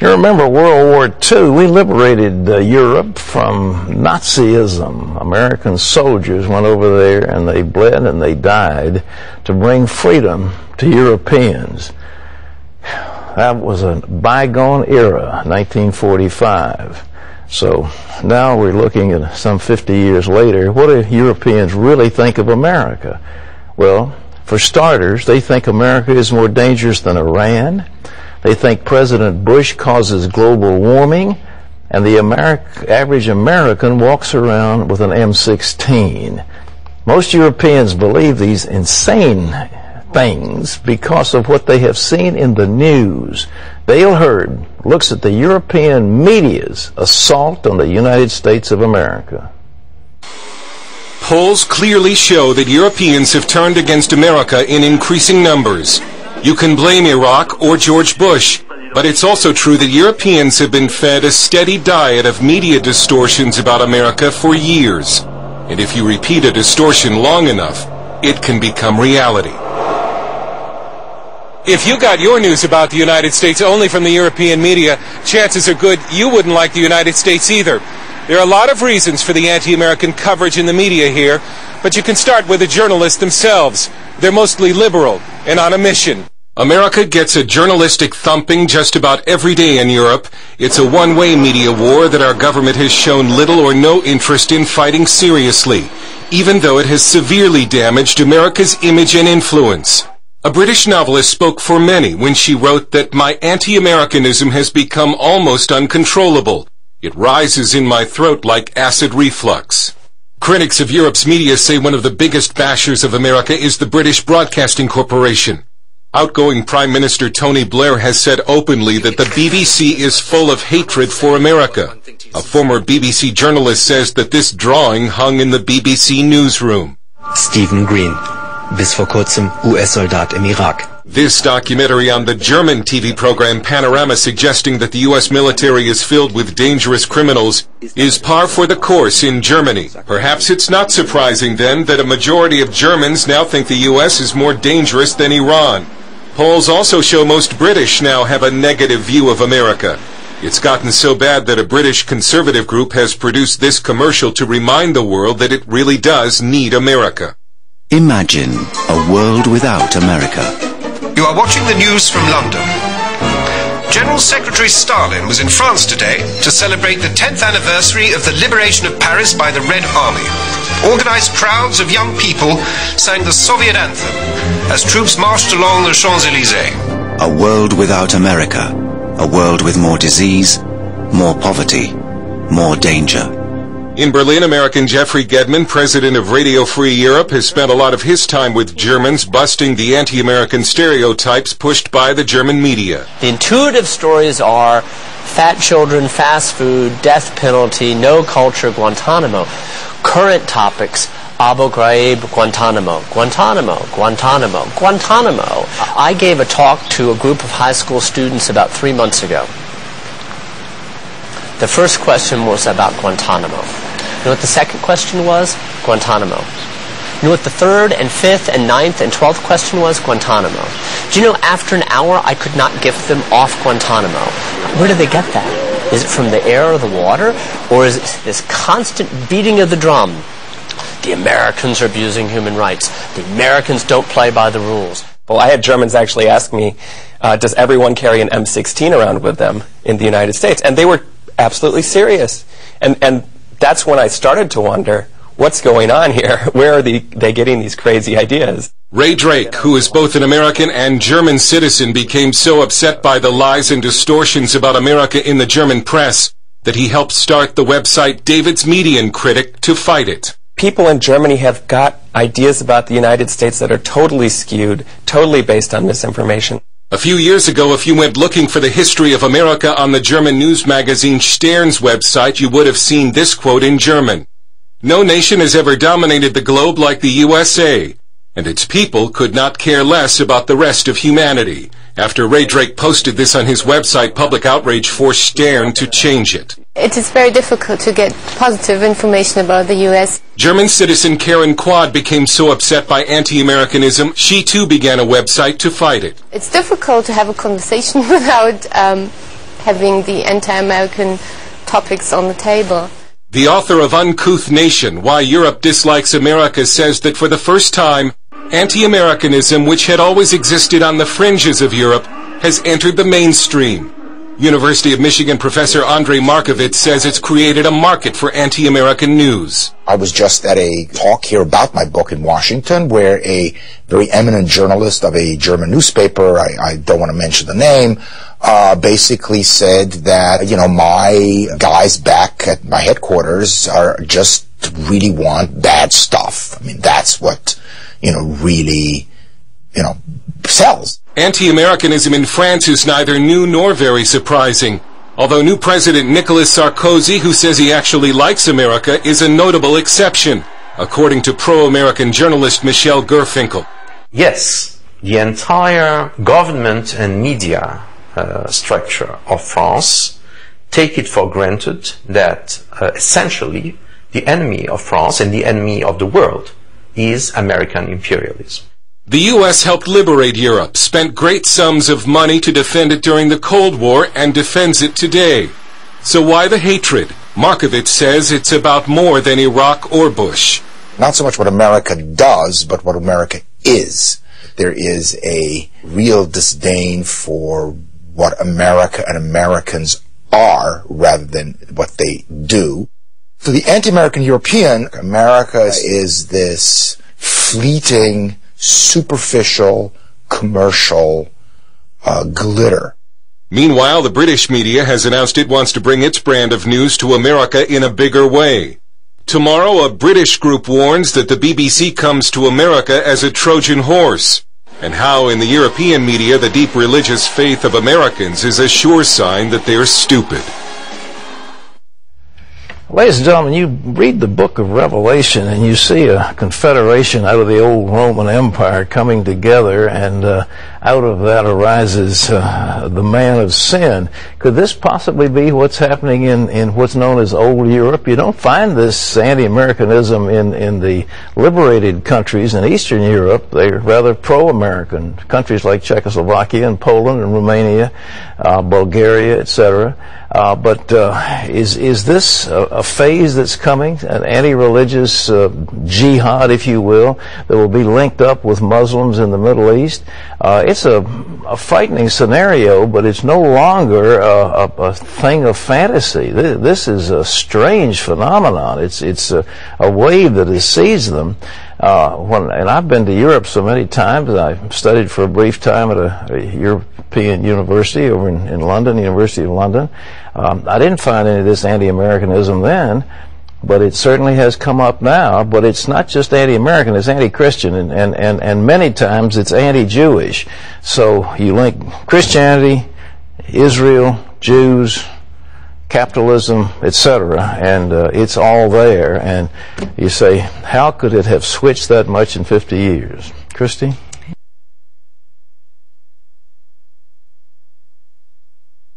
You remember World War II, we liberated Europe from Nazism. American soldiers went over there and they bled and they died to bring freedom to Europeans. That was a bygone era, 1945. So now we're looking at some 50 years later, what do Europeans really think of America? Well, for starters, they think America is more dangerous than Iran. They think President Bush causes global warming, and the average American walks around with an M16. Most Europeans believe these insane things because of what they have seen in the news. Dale Hurd looks at the European media's assault on the United States of America. Polls clearly show that Europeans have turned against America in increasing numbers. You can blame Iraq or George Bush, but it's also true that Europeans have been fed a steady diet of media distortions about America for years. And if you repeat a distortion long enough, it can become reality. If you got your news about the United States only from the European media, chances are good you wouldn't like the United States either. There are a lot of reasons for the anti-American coverage in the media here, but you can start with the journalists themselves. They're mostly liberal and on a mission. America gets a journalistic thumping just about every day in Europe. It's a one-way media war that our government has shown little or no interest in fighting seriously, even though it has severely damaged America's image and influence. A British novelist spoke for many when she wrote that my anti-Americanism has become almost uncontrollable. It rises in my throat like acid reflux. Critics of Europe's media say one of the biggest bashers of America is the British Broadcasting Corporation. Outgoing Prime Minister Tony Blair has said openly that the BBC is full of hatred for America. A former BBC journalist says that this drawing hung in the BBC newsroom. Stephen Green, bis vor kurzem US-Soldat im Irak. This documentary on the German TV program Panorama suggesting that the U.S. military is filled with dangerous criminals is par for the course in Germany. Perhaps it's not surprising then that a majority of Germans now think the U.S. is more dangerous than Iran. Polls also show most British now have a negative view of America. It's gotten so bad that a British conservative group has produced this commercial to remind the world that it really does need America. Imagine a world without America. You are watching the news from London. General Secretary Stalin was in France today to celebrate the 10th anniversary of the liberation of Paris by the Red Army. Organized crowds of young people sang the Soviet anthem as troops marched along the Champs-Élysées. A world without America. A world with more disease, more poverty, more danger. In Berlin, American Jeffrey Gedman, president of Radio Free Europe, has spent a lot of his time with Germans busting the anti-American stereotypes pushed by the German media. The intuitive stories are fat children, fast food, death penalty, no culture, Guantanamo. Current topics, Abu Ghraib, Guantanamo, Guantanamo, Guantanamo, Guantanamo. I gave a talk to a group of high school students about 3 months ago. The first question was about Guantanamo. You know what the second question was? Guantanamo. You know what the third and fifth and ninth and 12th question was? Guantanamo. Do you know after an hour I could not get them off Guantanamo? Where did they get that? Is it from the air or the water? Or is it this constant beating of the drum? The Americans are abusing human rights. The Americans don't play by the rules. Well, I had Germans actually ask me, does everyone carry an M16 around with them in the United States? And they were absolutely serious. And that's when I started to wonder, what's going on here? Where are they getting these crazy ideas? Ray Drake, who is both an American and German citizen, became so upset by the lies and distortions about America in the German press that he helped start the website David's Median Critic to fight it. People in Germany have got ideas about the United States that are totally skewed, totally based on misinformation. A few years ago, if you went looking for the history of America on the German news magazine Stern's website, you would have seen this quote in German. No nation has ever dominated the globe like the USA, and its people could not care less about the rest of humanity. After Ray Drake posted this on his website, public outrage forced Stern to change it. It is very difficult to get positive information about the U.S. German citizen Karen Quad became so upset by anti-Americanism, she too began a website to fight it. It's difficult to have a conversation without having the anti-American topics on the table. The author of Uncouth Nation, Why Europe Dislikes America, says that for the first time, anti-Americanism, which had always existed on the fringes of Europe, has entered the mainstream. University of Michigan professor Andrei Markovits says it's created a market for anti-American news. I was just at a talk here about my book in Washington where a very eminent journalist of a German newspaper, I don't want to mention the name, basically said that, my guys back at my headquarters are just really want bad stuff. I mean, that's what, really, sells. Anti-Americanism in France is neither new nor very surprising, although new President Nicolas Sarkozy, who says he actually likes America, is a notable exception, according to pro-American journalist Michel Gerfinkel. Yes, the entire government and media structure of France take it for granted that essentially the enemy of France and the enemy of the world is American imperialism. The U.S. helped liberate Europe, spent great sums of money to defend it during the Cold War, and defends it today. So why the hatred? Markovits says it's about more than Iraq or Bush. Not so much what America does, but what America is. There is a real disdain for what America and Americans are rather than what they do. For the anti-American European, America is this fleeting, superficial, commercial glitter. Meanwhile, the British media has announced it wants to bring its brand of news to America in a bigger way. Tomorrow, a British group warns that the BBC comes to America as a Trojan horse, and how in the European media the deep religious faith of Americans is a sure sign that they're stupid. Ladies and gentlemen, you read the book of Revelation and you see a confederation out of the old Roman Empire coming together, and out of that arises the man of sin. Could this possibly be what's happening in what's known as old Europe? You don't find this anti-Americanism in the liberated countries in Eastern Europe. They're rather pro-American. Countries like Czechoslovakia and Poland and Romania, Bulgaria, etc. But is this a phase that's coming, an anti-religious jihad, if you will, that will be linked up with Muslims in the Middle East? It's a frightening scenario, but it's no longer a thing of fantasy. This is a strange phenomenon. It's a wave that has seized them. And I've been to Europe so many times. I studied for a brief time at a European university over in London, University of London. I didn't find any of this anti-Americanism then, but it certainly has come up now. But it's not just anti-American, it's anti-Christian, and many times it's anti-Jewish. So you link Christianity, Israel, Jews, capitalism, etc., and it's all there. And you say, how could it have switched that much in 50 years? Christy?